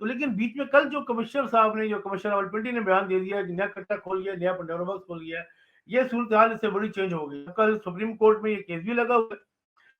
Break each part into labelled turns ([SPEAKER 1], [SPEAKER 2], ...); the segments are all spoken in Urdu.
[SPEAKER 1] تو لیکن بیچ میں کل جو کمشنر صاحب نے، جو کمشنر راولپنڈی نے بیان دے دیا کہ نیا کٹا کھول گیا، نیا پنڈورا باکس کھول گیا، یہ صورتحال اس سے بڑی چینج ہو گئی. کل سپریم کورٹ میں یہ کیس بھی لگا ہوا ہے.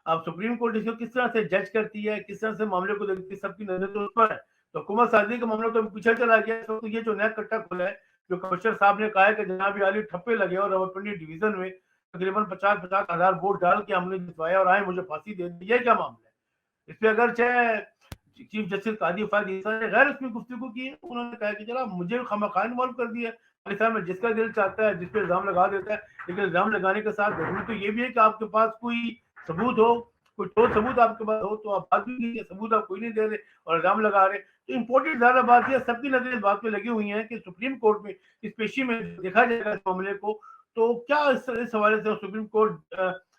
[SPEAKER 1] اب سپریم کورٹ اس کو کس طرح سے جج کرتی ہے، کس طرح سے معاملے کو دیکھتی ہے، سب کی نظر تو اس پر ہے. تو حکومت سازی کا معاملہ تو پیچھے چلا گیا. تو یہ جو نیا کٹا کھولا ہے، جو کمشنر صاحب نے کہا ہے کہ جناب عالی ٹھپے لگے اور راولپنڈی ڈویژن میں تقریباً 50 ہزار ووٹ ڈال کے ہم نے جتوایا اور آئے مجھے پھانسی دے دی، یہ کیا معاملہ ہے؟ اس پہ اگرچہ چیف جسٹس قاضی فائد عیسیٰ نے غیر اس میں گفتگو کی ہے. انہوں نے کہا کہ جناب مجھے خواہ انوالو کر دیا ہے، میں جس کا دل چاہتا ہے جس پہ الزام لگا دیتا ہے. لیکن الزام لگانے کے ساتھ ضروری تو یہ بھی ہے کہ آپ کے پاس کوئی ثبوت ہو، کوئی ٹھوس ثبوت آپ کے پاس ہو. تو آپ بات بھی کیجیے، ثبوت آپ کوئی نہیں دے رہے اور الزام لگا رہے. تو امپورٹنٹ زیادہ بات یہ، سب کی نظریں اس بات پہ لگی ہوئی ہیں کہ سپریم کورٹ میں اس پیشی میں دیکھا جائے گا اس معاملے کو، تو کیا اس حوالے سے سپریم کورٹ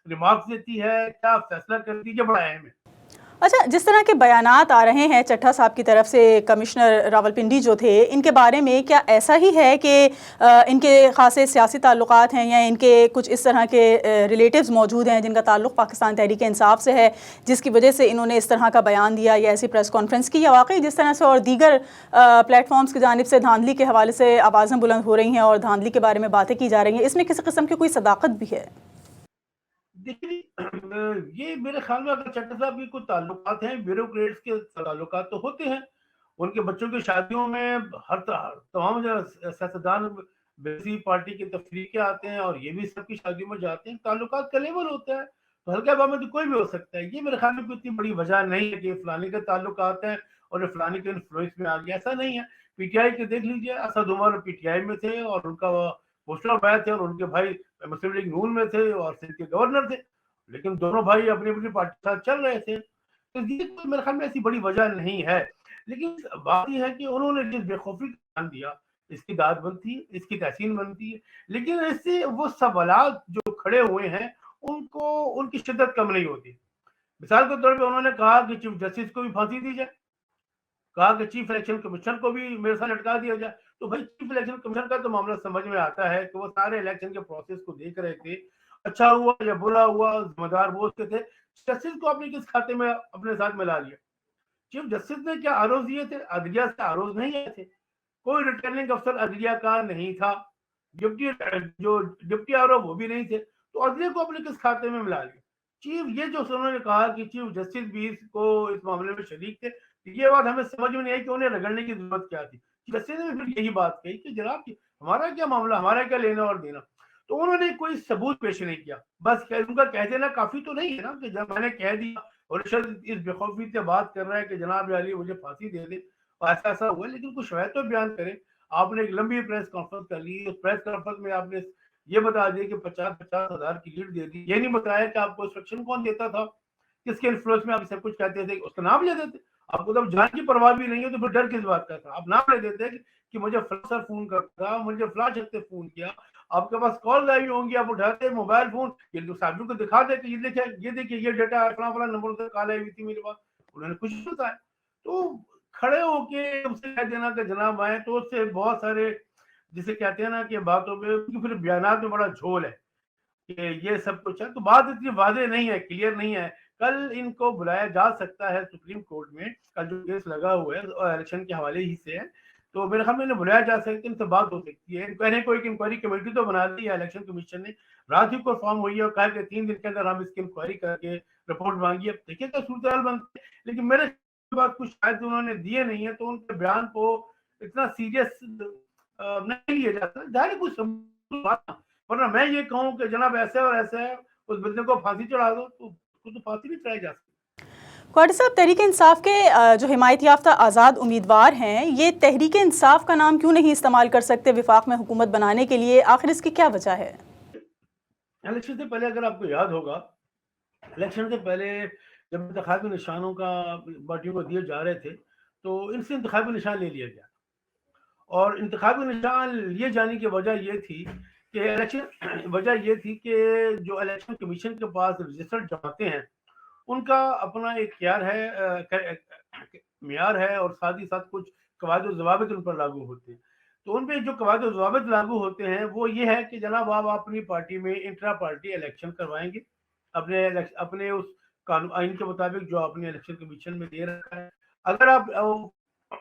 [SPEAKER 1] ریمارکس دیتی ہے، کیا فیصلہ کرتی ہے، یہ بڑا اہم ہے.
[SPEAKER 2] اچھا، جس طرح کے بیانات آ رہے ہیں چٹھا صاحب کی طرف سے، کمشنر راولپنڈی جو تھے، ان کے بارے میں کیا ایسا ہی ہے کہ ان کے خاصے سیاسی تعلقات ہیں، یا ان کے کچھ اس طرح کے ریلیٹیوز موجود ہیں جن کا تعلق پاکستان تحریک انصاف سے ہے، جس کی وجہ سے انہوں نے اس طرح کا بیان دیا یا ایسی پریس کانفرنس کی، یا واقعی جس طرح سے اور دیگر پلیٹ فارمز کی جانب سے دھاندلی کے حوالے سے آوازیں بلند ہو رہی ہیں اور دھاندلی کے بارے میں باتیں کی جا رہی ہیں، اس میں کسی قسم کی کوئی صداقت بھی ہے؟
[SPEAKER 1] دیکھیے، یہ میرے خیال میں اگر چٹر صاحب کی کوئی تعلقات ہیں، بیوروکریٹس کے تعلقات تو ہوتے ہیں. ان کے بچوں کی شادیوں میں تمام سیاستدان بیسی پارٹی کے تفریق کے آتے ہیں اور یہ بھی سب کی شادیوں میں جاتے ہیں. تعلقات کا لیول ہوتا ہے، تو ہلکا بابا تو کوئی بھی ہو سکتا ہے. یہ میرے خیال میں کوئی اتنی بڑی وجہ نہیں ہے کہ فلانی کے تعلقات ہیں اور یہ فلانی کے انفلوئنس میں آ گیا، ایسا نہیں ہے. پی ٹی آئی کے دیکھ لیجیے، Asad Umar P T I میں تھے اور ان کا پوسٹر بوائے تھے، اور ان کے بھائی مسلم لیگ نون میں تھے اور سندھ کے گورنر تھے. لیکن دونوں بھائی اپنی اپنی پارٹی کے ساتھ چل رہے تھے. تو یہ میرے خیال میں ایسی بڑی وجہ نہیں ہے. لیکن بات یہ ہے کہ انہوں نے جس بے خوفی کا بیان دیا، اس کی داد بنتی ہے، اس کی تحسین بنتی ہے. لیکن اس سے وہ سوالات جو کھڑے ہوئے ہیں ان کی شدت کم نہیں ہوتی. مثال کے طور پہ انہوں نے کہا کہ چیف جسٹس کو بھی پھانسی دی جائے، کہا کہ چیف الیکشن کمیشن کو بھی میرے ساتھ لٹکا دیا جائے. تو بھائی چیف الیکشن کمیشن کا تو معاملہ سمجھ میں آتا ہے کہ وہ سارے الیکشن کے پروسیس کو دیکھ رہے تھے. اچھا ہوا یا برا ہوا، ذمہ دار وہ اس کے تھے. جسٹس کو اپنے کس کھاتے میں اپنے ساتھ ملا لیا؟ چیف جسٹس نے کیا آروز دیے تھے؟ عدلیہ سے آروز نہیں آئے تھے. کوئی ریٹرننگ افسر عدلیہ کا نہیں تھا. ڈپٹی آر او وہ بھی نہیں تھے. تو عدلیہ کو اپنے کس کھاتے میں ملا لیا؟ یہ جو انہوں نے کہا کہ چیف جسٹس بھی اس معاملے میں شریک تھے، یہ بات ہمیں سمجھ میں نہیں آئی کہ انہیں رگڑنے کی ضرورت کیا تھی. جسٹس نے پھر یہی بات کہی کہ جناب ہمارا کیا معاملہ، ہمارا کیا لینا اور دینا. تو انہوں نے کوئی ثبوت پیش نہیں کیا. بس ان کا کہہ دینا کافی تو نہیں ہے نا کہ جب میں نے کہہ دیا اور اس بے خوفی سے بات کر رہا ہے کہ جناب علی مجھے پھانسی دے دے اور ایسا ایسا ہوا. لیکن کچھ شاید تو بیان کرے. آپ نے ایک لمبی پریس کانفرنس کر لی، اس پریس کانفرنس میں آپ نے یہ بتا دیا کہ 50 ہزار کی لیڈ دے دی. یہ نہیں بتایا کہ آپ کو انسٹرکشن کون دیتا تھا، کس کے انفلوئنس میں آپ سب کچھ کہتے تھے. اس کا نام لے دیتے. آپ کو جب جان کی پرواہ بھی نہیں ہو تو پھر ڈر کس بات کا تھا؟ آپ نام لے دیتے کہ مجھے فلاں سر فون کرتا، مجھے فلاں شخص سے فون کیا. آپ کے پاس کال آئی ہوں گی، آپ اٹھاتے موبائل فون، یہ صاحب کو دکھا دے کہ یہ دیکھیے یہ ڈیٹا فلاں فلاں نمبر سے کال آئی ہوئی تھی میرے پاس. انہوں نے کچھ نہیں بتایا. تو کھڑے ہو کے اس سے کہہ دینا کہ جناب آئے، تو اس سے بہت سارے جسے کہتے ہیں نا کہ باتوں پہ پھر بیانات میں بڑا جھول ہے کہ یہ سب کچھ ہے. تو بات اتنی واضح نہیں ہے، کلیئر نہیں ہے. کل ان کو بلایا جا سکتا ہے سپریم کورٹ میں. کل جو کیس لگا ہوا ہے الیکشن کے حوالے ہی سے ہے، تو میرے خیال میں انہیں بلایا جا سکتا ہے، ان سے بات ہو سکتی ہے. کہنے کو ایک انکوائری کمیٹی تو بنا دی ہے الیکشن کمیشن نے، رات ہی کو فارم ہوئی ہے اور کہا کہ 3 دن کے اندر ہم اس کی انکوائری کر کے رپورٹ مانگی. اب دیکھیں کیا صورتحال بنتی ہے. لیکن میرے بات کچھ شاید انہوں نے دیے نہیں ہے، تو ان کے بیان کو اتنا سیریس نہیں لیا جاتا. ظاہر کچھ بات، ورنہ میں یہ کہوں کہ جناب ایسے اور ایسے ہے، اس بندے کو پھانسی چڑھا دو، تو اس کو تو پھانسی نہیں چڑھائی جا سکتی.
[SPEAKER 2] کوئٹہ صاحب، تحریک انصاف کے جو حمایت یافتہ آزاد امیدوار ہیں، یہ تحریک انصاف کا نام کیوں نہیں استعمال کر سکتے وفاق میں حکومت بنانے کے لیے؟ آخر اس کی کیا وجہ ہے؟
[SPEAKER 1] الیکشن سے پہلے اگر آپ کو یاد ہوگا، الیکشن سے پہلے جب انتخابی نشانوں کا پارٹیوں کو دیے جا رہے تھے، تو ان سے انتخابی نشان لے لیا گیا. اور انتخابی نشان لیے جانے کی وجہ یہ تھی کہ جو الیکشن کمیشن کے پاس رجسٹر جماتے ہیں، ان کا اپنا ایک معیار ہے اور ساتھ ہی ساتھ کچھ قواعد و ضوابط ان پر لاگو ہوتے ہیں. تو ان پہ جو قواعد و ضوابط لاگو ہوتے ہیں وہ یہ ہے کہ جناب آپ اپنی پارٹی میں انٹرا پارٹی الیکشن کروائیں گے اپنے اس قانون آئین کے مطابق جو آپ نے الیکشن کمیشن میں دے رکھا ہے. اگر آپ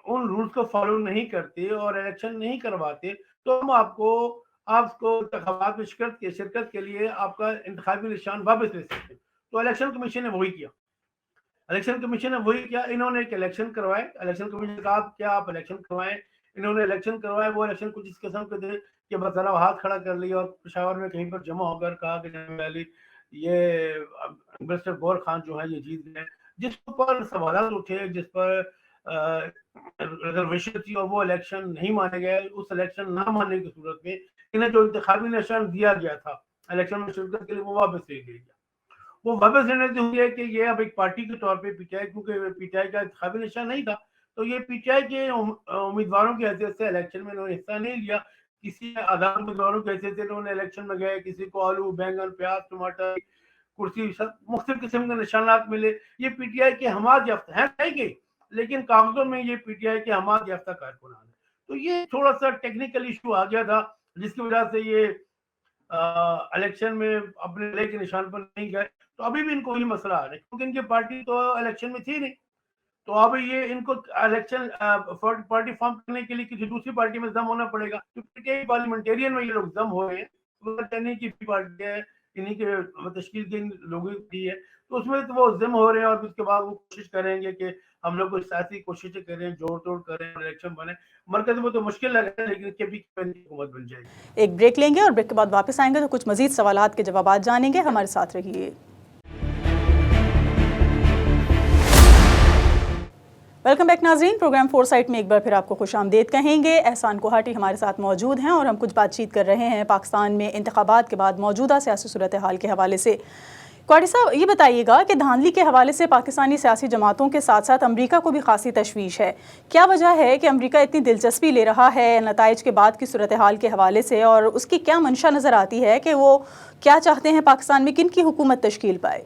[SPEAKER 1] ان رولز کو فالو نہیں کرتے اور الیکشن نہیں کرواتے تو ہم آپ کو انتخابات میں شرکت کے لیے آپ کا انتخابی نشان واپس لے سکتے ہیں. تو الیکشن کمیشن نے وہی کیا. انہوں نے ایک الیکشن کروائے. الیکشن کمیشن نے کہا کیا آپ الیکشن کروائیں. انہوں نے الیکشن کروائے. وہ الیکشن کچھ اس قسم کے تھے کہ بس ذرا ہاتھ کھڑا کر لیا اور پشاور میں کہیں پر جمع ہو کر کہا کہ یہ مسٹر گور خان جو ہے یہ جیت گئے. جس پر سوالات اٹھے, جس پر ریزرویشن تھی اور وہ الیکشن نہیں مانے گئے. اس الیکشن نہ ماننے کی صورت میں انہیں جو انتخابی نشان دیا گیا تھا الیکشن میں شرکت کے لیے وہ واپس لے لیا گیا. وہ واپس لینے سے ہوئی ہے کہ یہ اب ایک پارٹی کے طور پہ پی ٹی آئی, کیونکہ پی ٹی آئی کا انتخابی نشان نہیں تھا تو یہ پی ٹی آئی کے امیدواروں کی حیثیت سے الیکشن میں انہوں نے حصہ نہیں لیا. کسی آزاد امیدواروں کی حیثیت سے انہوں نے الیکشن میں گئے, کسی کو آلو, بینگن, پیاز, ٹماٹر, کرسی, مختلف قسم کے نشانات ملے. یہ پی ٹی آئی کے حمایت یافتہ ہیں کہ لیکن کاغذوں میں یہ پی ٹی آئی کے حمایت یافتہ کارکنان ہے. تو یہ تھوڑا سا ٹیکنیکل ایشو آ گیا تھا جس کی وجہ سے یہ الیکشن میں اپنے لے کے نشان پر نہیں گئے. تو ابھی بھی ان کو یہ مسئلہ آ رہا ہے کیونکہ ان کی پارٹی تو الیکشن میں تھی نہیں. تو اب یہ ان کو الیکشن پارٹی فارم کرنے کے لیے کسی دوسری پارٹی میں ضم ہونا پڑے گا. پارلیمنٹیرین میں یہ لوگ ضم ہو رہے ہیں. انہیں کی پارٹی ہے, انہیں کے تشکیل کے لوگوں کی ہے, تو اس میں تو وہ ضم ہو رہے ہیں. اور اس کے بعد وہ کوشش کریں گے کہ ہم لوگ کوئی سیاسی کوششیں کریں, جوڑ توڑ کریں, الیکشن بنے. مرکز میں تو مشکل لگ رہا ہے لیکن کے پی حکومت بن جائے گی.
[SPEAKER 2] ایک بریک لیں گے اور بریک کے بعد واپس آئیں گے تو کچھ مزید سوالات کے جوابات جانیں گے. ہمارے ساتھ رہیے. ویلکم بیک ناظرین. پروگرام فور سائٹ میں ایک بار پھر آپ کو خوش آمدید کہیں گے. احسان کوہاٹی ہمارے ساتھ موجود ہیں اور ہم کچھ بات چیت کر رہے ہیں پاکستان میں انتخابات کے بعد موجودہ سیاسی صورتحال کے حوالے سے. کوہاٹی صاحب, یہ بتائیے گا کہ دھاندلی کے حوالے سے پاکستانی سیاسی جماعتوں کے ساتھ ساتھ امریکہ کو بھی خاصی تشویش ہے. کیا وجہ ہے کہ امریکہ اتنی دلچسپی لے رہا ہے نتائج کے بعد کی صورتحال کے حوالے سے, اور اس کی کیا منشا نظر آتی ہے کہ وہ کیا چاہتے ہیں پاکستان میں کن کی حکومت تشکیل پائے؟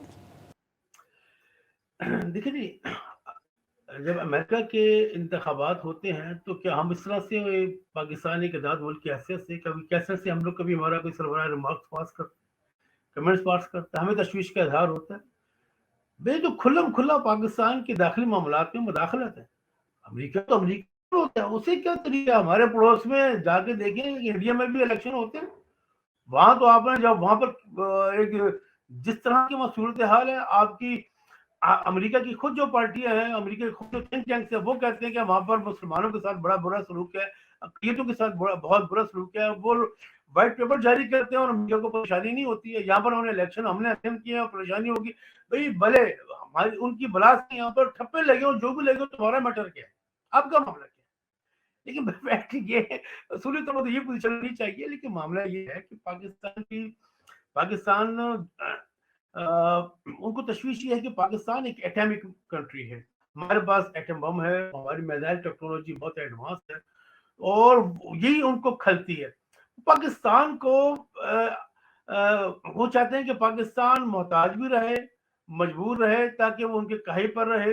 [SPEAKER 1] دیکھیں جی, جب امریکہ کے انتخابات ہوتے ہیں تو کیا ہم اس طرح سے پاکستان ایک آزاد ملک کی حیثیت سے ہم لوگ کبھی ہمارا کوئی سربراہ ریمارکس پاس کرتے, کمنٹس پاس کرتا ہے, ہمیں تشویش کا اظہار ہوتا ہے. بے جو کھلم کھلا پاکستان کے داخلی معاملات میں مداخلت ہے. امریکہ تو امریکہ ہوتا ہے, اسے کیا طریقہ. ہمارے پڑوس میں جا کے دیکھیں انڈیا میں بھی الیکشن ہوتے ہیں. وہاں تو آپ نے جب وہاں پر ایک جس طرح کی وہاں صورتحال ہے, آپ کی امریکہ کی خود جو پارٹیاں ہیں, امریکہ کے خود جو تھنک ٹینکس ہیں, وہ کہتے ہیں کہ وہاں پر مسلمانوں کے ساتھ بڑا برا سلوک ہے, اقلیتوں کے ساتھ بہت برا سلوک ہے. وہ وائٹ پیپر جاری کرتے ہیں اور امریکہ کو پریشانی نہیں ہوتی ہے. یہاں پر انہوں نے الیکشن ہم نے اٹیمپٹ کیا اور پریشانی ہوگی. بھائی بھلے ہماری ان کی بلا سے یہاں پر ٹھپے لگے اور جو بھی لگے, تمہارا میٹر کیا ہے, آپ کا معاملہ کیا ہے. لیکن یہ اصولی طور پر یہ پوزیشن نہیں چاہیے. لیکن معاملہ یہ ہے کہ پاکستان ان کو تشویش یہ ہے کہ پاکستان ایک ایٹمک کنٹری ہے. ہمارے پاس ایٹم بم ہے, ہماری میزائل ٹیکنالوجی بہت ایڈوانس ہے اور یہی ان کو کھلتی ہے. پاکستان کو وہ چاہتے ہیں کہ پاکستان محتاج بھی رہے, مجبور رہے, تاکہ وہ ان کے کہے پر رہے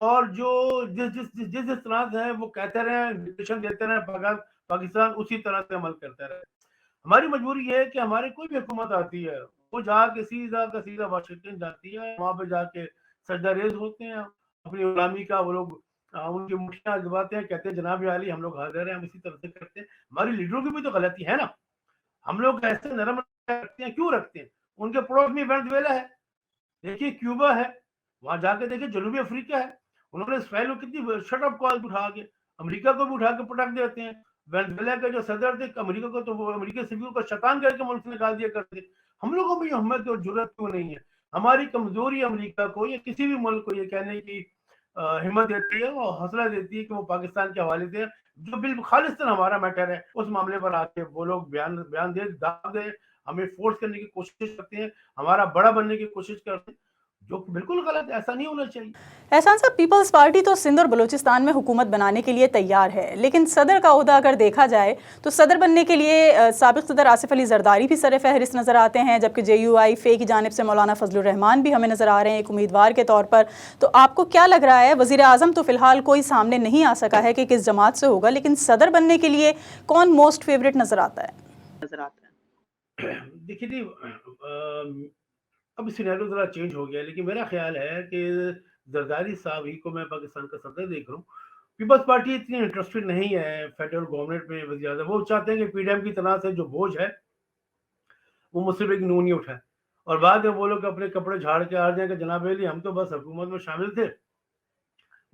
[SPEAKER 1] اور جو جس طرح سے وہ کہتے رہے, ڈکٹیشن دیتے رہے, پاکستان اسی طرح سے عمل کرتا رہے. ہماری مجبوری یہ ہے کہ ہماری کوئی بھی حکومت آتی ہے, وہ جا کے سیدھا واشنگٹن جاتی ہے, وہاں پہ جا کے سجدہ ریز ہوتے ہیں, اپنی غلامی کا وہ لوگ ان کی مٹھیاں دباتے ہیں, کہتے ہیں جناب عالی ہم لوگ حاضر ہیں, ہم اسی طرح سے کرتے ہیں. ہماری لیڈروں کی بھی تو غلطی ہے نا. ہم لوگ ایسے نرم رکھتے ہیں, کیوں رکھتے ہیں؟ ان کے پڑوس میں وینزویلا ہے, دیکھیے کیوبا ہے, وہاں جا کے دیکھیے جنوبی افریقہ ہے. انہوں نے اسرائیل کو کتنی شٹ اپ کال اٹھا کے امریکہ کو بھی اٹھا کے پٹک دیتے ہیں. وینزویلا کے جو صدر تھے امریکہ کو, تو وہ امریکہ سے کو شیطان کر کے ملک سے نکال دیا کرتے. ہم لوگوں میں ہمت اور جرات کیوں نہیں ہے؟ ہماری کمزوری امریکہ کو یا کسی بھی ملک کو یہ کہنے کی ہمت دیتی ہے اور حوصلہ دیتی ہے کہ وہ پاکستان کے حوالے سے جو بالکل خالص ہمارا میٹر ہے اس معاملے پر آ کے وہ لوگ بیان دے, دعوت دے, ہمیں فورس کرنے کی کوشش کرتے ہیں, ہمارا بڑا بننے کی کوشش کرتے ہیں, جو بالکل غلط ہے. ایسا نہیں ہونا چاہیے.
[SPEAKER 2] احسان صاحب, پیپلز پارٹی تو سندھ اور بلوچستان میں حکومت بنانے کے لیے تیار ہے, لیکن صدر کا عہدہ اگر دیکھا جائے تو صدر بننے کے لیے سابق صدر آصف علی زرداری بھی سر فہرست نظر آتے ہیں, جبکہ جے یو آئی فے کی جانب سے مولانا فضل الرحمان بھی ہمیں نظر آ رہے ہیں ایک امیدوار کے طور پر. تو آپ کو کیا لگ رہا ہے, وزیر اعظم تو فی الحال کوئی سامنے نہیں آ سکا ہے کہ کس جماعت سے ہوگا, لیکن صدر بننے کے لیے کون موسٹ فیوریٹ نظر آتا ہے؟
[SPEAKER 1] دیکھیے جی, اب سینیرو ذرا چینج ہو گیا, لیکن میرا خیال ہے کہ زرداری صاحب ہی کو میں پاکستان کا صدر دیکھ رہا ہوں. پیپلز پارٹی اتنی انٹرسٹڈ نہیں ہے فیڈرل گورنمنٹ میں وزیر اعظم. وہ چاہتے ہیں کہ پی ڈی ایم کی طرح سے جو بوجھ ہے وہ مجھ سے ایک نون نہیں اٹھائے, اور بعد میں وہ لوگ اپنے کپڑے جھاڑ کے آ جائیں کہ جناب علی ہم تو بس حکومت میں شامل تھے,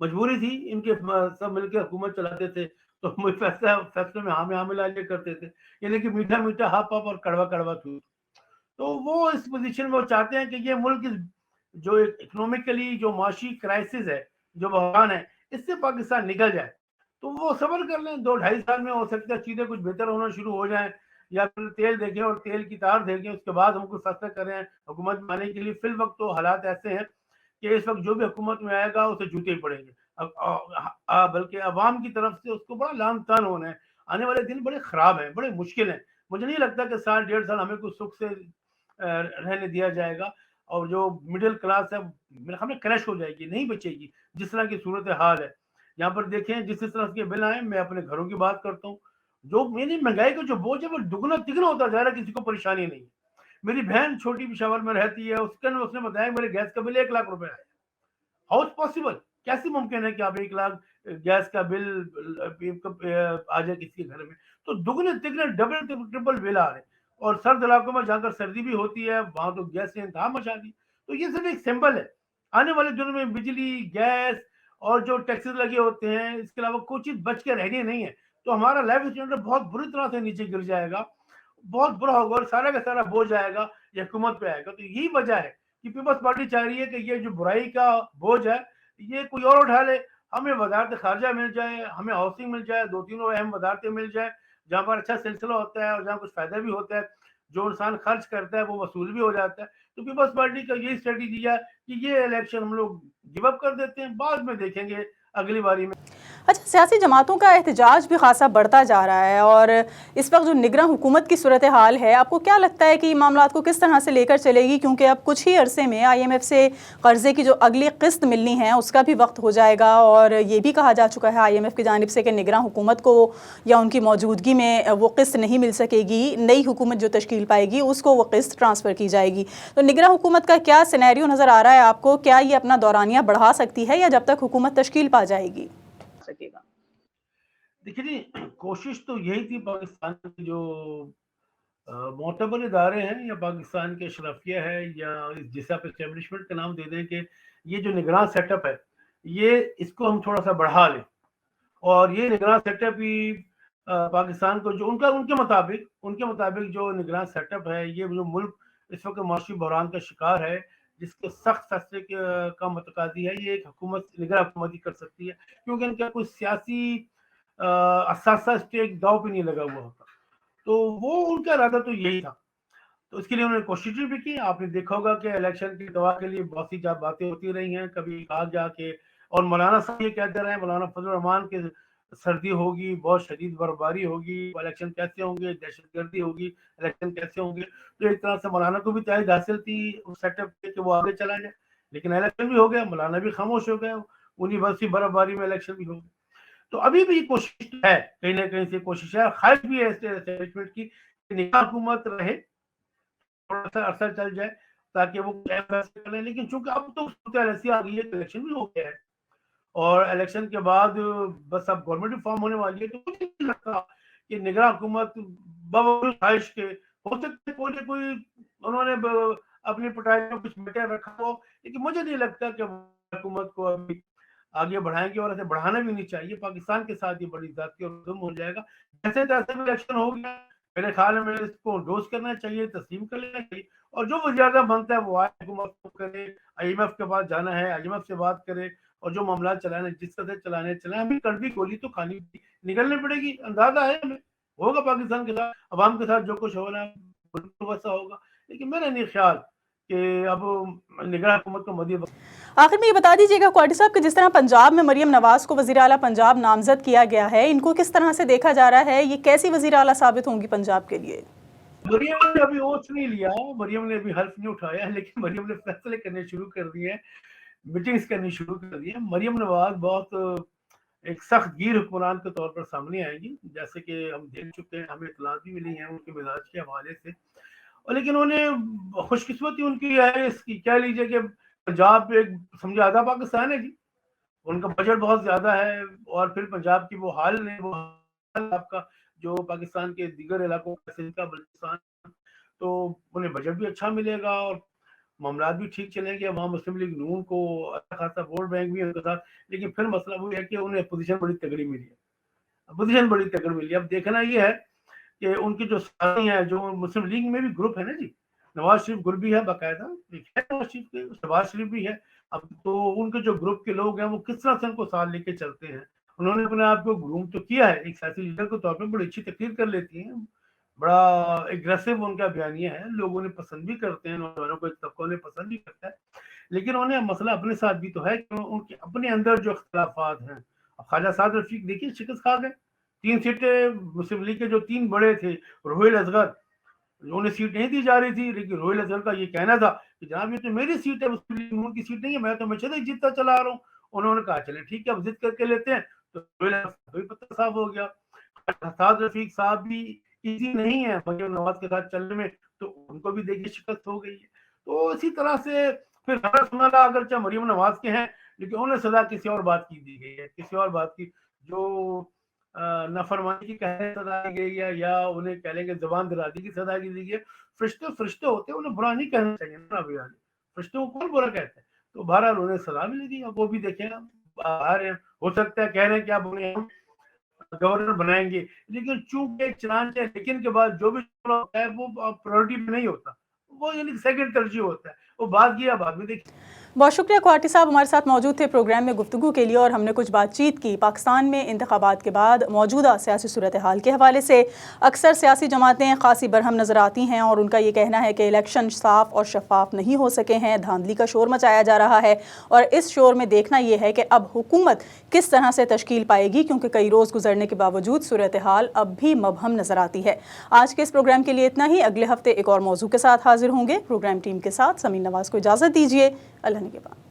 [SPEAKER 1] مجبوری تھی ان کے, سب مل کے حکومت چلاتے تھے, تو فیصلے میں ہاں ملا لیا کرتے تھے, یعنی کہ میٹھا میٹھا ہاپ ہاپ اور کڑوا کڑوا تھو. تو وہ اس پوزیشن میں وہ چاہتے ہیں کہ یہ ملک جو اکنومیکلی جو معاشی کرائسس ہے, جو بحران ہے, اس سے پاکستان نکل جائے. تو وہ صبر کر لیں, 2-2.5 سال میں ہو سکتا ہے چیزیں کچھ بہتر ہونا شروع ہو جائیں, یا پھر تیل دیکھیں اور تیل کی تار دیکھیں, اس کے بعد ہم کو فیصلہ کریں حکومت میں آنے کے لیے. فی الوقت تو حالات ایسے ہیں کہ اس وقت جو بھی حکومت میں آئے گا اسے جوتے ہی پڑیں گے, بلکہ عوام کی طرف سے اس کو بڑا لان تان ہونا ہے. آنے والے دن بڑے خراب ہیں, بڑے مشکل ہیں. مجھے نہیں لگتا کہ 1.5 سال ہمیں کچھ سکھ سے رہنے دیا جائے گا, اور جو مڈل کلاس ہے میرے خیال میں کریش ہو جائے گی, نہیں بچے گی جس طرح کی صورت حال ہے. یہاں پر دیکھیں جس طرح کے بل آئے, میں اپنے گھروں کی بات کرتا ہوں, جو میری مہنگائی کا جو بوجھ ہے وہ دگنا تگنا ہوتا جا رہا ہے, کسی کو پریشانی نہیں. میری بہن چھوٹی پشاور میں رہتی ہے, اس نے بتایا میرے گیس کا بل 1 لاکھ روپے ہے. ہاؤس پاسبل, کیسے ممکن ہے کہ آپ 1 لاکھ گیس کا بل آ جائے کسی کے گھر میں؟ تو دگنے تگنے ڈبل ٹرپل بل آ رہے ہیں, اور سرد علاقوں میں جہاں کر سردی بھی ہوتی ہے وہاں تو گیس نے انتہا مچا دی. تو یہ صرف ایک سمبل ہے. آنے والے دنوں میں بجلی, گیس اور جو ٹیکسز لگے ہوتے ہیں, اس کے علاوہ کوئی چیز بچ کے رہنی نہیں ہے. تو ہمارا لائف اسٹینڈرڈ بہت بری طرح سے نیچے گر جائے گا, بہت برا ہوگا, اور سارا کا سارا بوجھ آئے گا یہ حکومت پہ آئے گا. تو یہی وجہ ہے کہ پیپلز پارٹی چاہ رہی ہے کہ یہ جو برائی کا بوجھ ہے یہ کوئی اور اٹھا لے. ہمیں وزارت خارجہ مل جائے, ہمیں ہاؤسنگ مل جائے, 2-3 اور اہم وزارتیں مل جائیں جہاں پر اچھا سلسلہ ہوتا ہے اور جہاں کچھ فائدہ بھی ہوتا ہے, جو انسان خرچ کرتا ہے وہ وصول بھی ہو جاتا ہے. تو پیپلز پارٹی کا یہی اسٹریٹجی ہے کہ یہ الیکشن ہم لوگ گیو اپ کر دیتے ہیں, بعد میں دیکھیں گے اگلی باری میں.
[SPEAKER 2] اچھا, سیاسی جماعتوں کا احتجاج بھی خاصا بڑھتا جا رہا ہے, اور اس وقت جو نگراں حکومت کی صورتحال ہے, آپ کو کیا لگتا ہے کہ یہ معاملات کو کس طرح سے لے کر چلے گی؟ کیونکہ اب کچھ ہی عرصے میں آئی ایم ایف سے قرضے کی جو اگلی قسط ملنی ہے اس کا بھی وقت ہو جائے گا, اور یہ بھی کہا جا چکا ہے آئی ایم ایف کی جانب سے کہ نگراں حکومت کو یا ان کی موجودگی میں وہ قسط نہیں مل سکے گی, نئی حکومت جو تشکیل پائے گی اس کو وہ قسط ٹرانسفر کی جائے گی. تو نگراں حکومت کا کیا سینیریو نظر آ رہا ہے آپ کو؟ کیا یہ اپنا دورانیہ بڑھا سکتی ہے یا جب تک حکومت تشکیل پا جائے گی سکے گا؟
[SPEAKER 1] دیکھیے جی, کوشش تو یہی تھی پاکستان کے جو معتبر ادارے ہیں یا پاکستان کے اشرافیہ ہے, یا جسے آپ اسٹیبلشمنٹ کا نام دے دیں, کہ یہ جو نگراں سیٹ اپ ہے یہ اس کو ہم تھوڑا سا بڑھا لیں. اور یہ نگراں سیٹ اپ ہی پاکستان کو جو ان کے مطابق جو نگراں سیٹ اپ ہے, یہ جو ملک اس وقت معاشی بحران کا شکار ہے, جس کے سخت فیصلے کا متقاضی ہے, یہ ایک حکومت نگراں حکومت ہی کر سکتی ہے, کیونکہ ان کا کوئی سیاسی اثاثہ اسٹیک داؤ پہ نہیں لگا ہوا ہوتا. تو وہ ان کا ارادہ تو یہی تھا. تو اس کے لیے انہوں نے کوششیں بھی کی. آپ نے دیکھا ہوگا کہ الیکشن کی دعا کے لیے بہت سی باتیں ہوتی رہی ہیں, کبھی کہا گیا کہ, اور مولانا صاحب یہ کہتے رہے ہیں, مولانا فضل الرحمان کے سردی ہوگی, بہت شدید برفباری ہوگی, الیکشن کیسے ہوں گے, دہشت گردی ہوگی, الیکشن کیسے ہوں گے. تو ایک طرح سے مولانا کو بھی تائید حاصل تھی اس سیٹ اپ کے کہ وہ آگے چلا جائے, لیکن الیکشن بھی ہو گیا, مولانا بھی خاموش ہو گئے, انہیں بس برفباری میں الیکشن بھی ہو گیا. تو ابھی بھی کوشش ہے, کہیں نہ کہیں سے کوشش ہے, خواہش بھی ہے اسٹیبلشمنٹ کی کہ نگراں حکومت رہے, تھوڑا سا عرصہ چل جائے تاکہ وہ فیصلے کریں. لیکن چونکہ اب تو صورتحال ایسی آ گئی ہے کہ الیکشن بھی ہو گیا ہے, اور الیکشن کے بعد بس اب گورنمنٹ بھی فارم ہونے والی ہے, تو مجھے نہیں لگتا کہ نگراں حکومت بغیر خواہش کے, ہو سکتا ہے کوئی انہوں نے اپنی پٹائی میں کچھ میٹر رکھا ہو, لیکن مجھے نہیں لگتا کہ حکومت کو ابھی آگے بڑھائیں گے, اور ایسے بڑھانا بھی نہیں چاہیے. پاکستان کے ساتھ یہ بڑی ذاتی اور ظلم ہو جائے گا. جیسے جیسے بھی الیکشن ہو گیا, میرے خیال میں اس کو ڈوز کرنا چاہیے, تسلیم کر لینا چاہیے, اور جو وزیر اعظم بنتا ہے وہ آئے حکومت کو کرے, آئی ایم ایف کے پاس جانا ہے, آئی ایم ایف سے بات کرے, اور جو معاملات چلانے جس طرح سے چلانے ہمیں کڑوی گولی تو کھانی نکلنے پڑے گی. اندازہ ہے ہمیں ہوگا پاکستان کے ساتھ, عوام کے ساتھ جو کچھ ہونا ویسا ہوگا, لیکن میرا نہیں خیال کہ اب نگراں حکومت کو مدعو.
[SPEAKER 2] آخر میں یہ بتا دیجیے گا کوارٹی صاحب کہ جس طرح پنجاب میں مریم نواز کو وزیر اعلیٰ پنجاب نامزد کیا گیا ہے, ان کو کس طرح سے دیکھا جا رہا ہے, یہ کیسی وزیر اعلیٰ ثابت ہوں گی پنجاب کے لیے؟
[SPEAKER 1] مریم نے ابھی اوتھ نہیں لیا, مریم نے ابھی حلف نہیں اٹھایا, لیکن مریم نے فیصلے کرنے شروع کر دیے ہیں, میٹنگز کرنی شروع کر دی ہیں. مریم نواز بہت ایک سخت گیر حکمران کے طور پر سامنے آئے گی, جیسے کہ ہم دیکھ چکے ہیں, ہمیں اطلاعات بھی ملی ہیں ان کے مزاج کے حوالے سے. اور لیکن انہیں خوش قسمتی ان کی ہے اس کی, کہہ لیجیے کہ پنجاب ایک سمجھے آدھا پاکستان ہے جی, ان کا بجٹ بہت زیادہ ہے، اور پھر پنجاب کی وہ حال نہیں، وہ حال آپ کا جو پاکستان کے دیگر علاقوں کا سندھ کا بلوچستان، تو انہیں بجٹ بھی اچھا ملے گا اور معاملات بھی ٹھیک چلیں گے. وہاں مسلم لیگ نون کو اچھا خاصا ووٹ بینک بھی ہے ان کے ساتھ. لیکن پھر مسئلہ وہ ہے کہ انہیں اپوزیشن بڑی تگڑی ملی ہے، اپوزیشن بڑی تگڑی ملی ہے. اب دیکھنا یہ ہے کہ ان کی جو ساتھی ہیں، جو مسلم لیگ میں بھی گروپ ہے نا جی، نواز شریف گروپ بھی ہے باقاعدہ، نواز شریف کے شہباز شریف بھی ہے. اب تو ان کے جو گروپ کے لوگ ہیں وہ کس طرح سے ان کو ساتھ لے کے چلتے ہیں. انہوں نے اپنے آپ کو گروم تو کیا ہے، ایک سیاسی لیڈر کے طور پہ بڑی اچھی تقریر کر لیتی ہیں، بڑا اگریسو ان کا بیانیہ ہے، لوگ انہیں پسند بھی کرتے ہیں، نوجوانوں کو ایک طبقہ انہیں پسند بھی کرتا ہے. لیکن انہیں مسئلہ اپنے ساتھ بھی تو ہے کہ ان کے اپنے اندر جو اختلافات ہیں. اب خواجہ سعد رفیق دیکھیے شکست کھا گئے. 3 سیٹیں مسلم لیگ کے جو 3 بڑے تھے، روہیل اصغر، انہیں سیٹ نہیں دی جا رہی تھی، لیکن روہیل اصغر کا یہ کہنا تھا کہ جناب یہ تو میری سیٹ ہے، مسلم لیگ نون کی سیٹ نہیں ہے، میں تو ہمیشہ سے جیتتا چلا آ رہا ہوں. انہوں نے کہا چلیں ٹھیک ہے اب ضد کر کے لیتے ہیں. تو روہیل اصغر بھی پتہ صاف ہو گیا. سعد رفیق صاحب بھی ایزی نہیں ہے مریم نواز کے ساتھ چلنے میں، تو ان کو بھی دیکھیے شکست ہو گئی ہے. تو اسی طرح سے پھر ہر سنا اگرچہ مریم نواز کے ہیں، لیکن انہیں سزا کسی اور بات کی دی گئی ہے، کسی اور بات کی، جو نافرمانی کی کہنے سزا دی گئی ہے، یا انہیں کہہ لیں گے زبان درازی کی سزا دی گئی ہے. فرشتے ہوتے ہیں، انہیں برا نہیں کہنا چاہیے نا بھیا، فرشتوں کو کون برا کہتا ہے. تو بہرحال انہیں سزا ملے گی، اب وہ بھی دیکھیں گا باہر ہیں. ہو سکتا ہے کہہ رہے ہیں کہ اب انہیں گورنر بنائیں گے، لیکن چونکہ چنانچہ لیکن کے بعد جو بھی ہوتا ہے وہ پرائورٹی میں نہیں ہوتا، وہ یعنی سیکنڈ ترجیح ہوتا ہے. وہ بات کیا بعد میں دیکھیں.
[SPEAKER 2] بہت شکریہ کوارٹی صاحب، ہمارے ساتھ موجود تھے پروگرام میں گفتگو کے لیے، اور ہم نے کچھ بات چیت کی پاکستان میں انتخابات کے بعد موجودہ سیاسی صورتحال کے حوالے سے. اکثر سیاسی جماعتیں خاصی برہم نظر آتی ہیں، اور ان کا یہ کہنا ہے کہ الیکشن صاف اور شفاف نہیں ہو سکے ہیں، دھاندلی کا شور مچایا جا رہا ہے. اور اس شور میں دیکھنا یہ ہے کہ اب حکومت کس طرح سے تشکیل پائے گی، کیونکہ کئی روز گزرنے کے باوجود صورتحال اب بھی مبہم نظر آتی ہے. آج کے اس پروگرام کے لیے اتنا ہی. اگلے ہفتے ایک اور موضوع کے ساتھ حاضر ہوں گے. پروگرام ٹیم کے ساتھ سمین نواز کو اجازت دیجیے. اللہ نگہبان.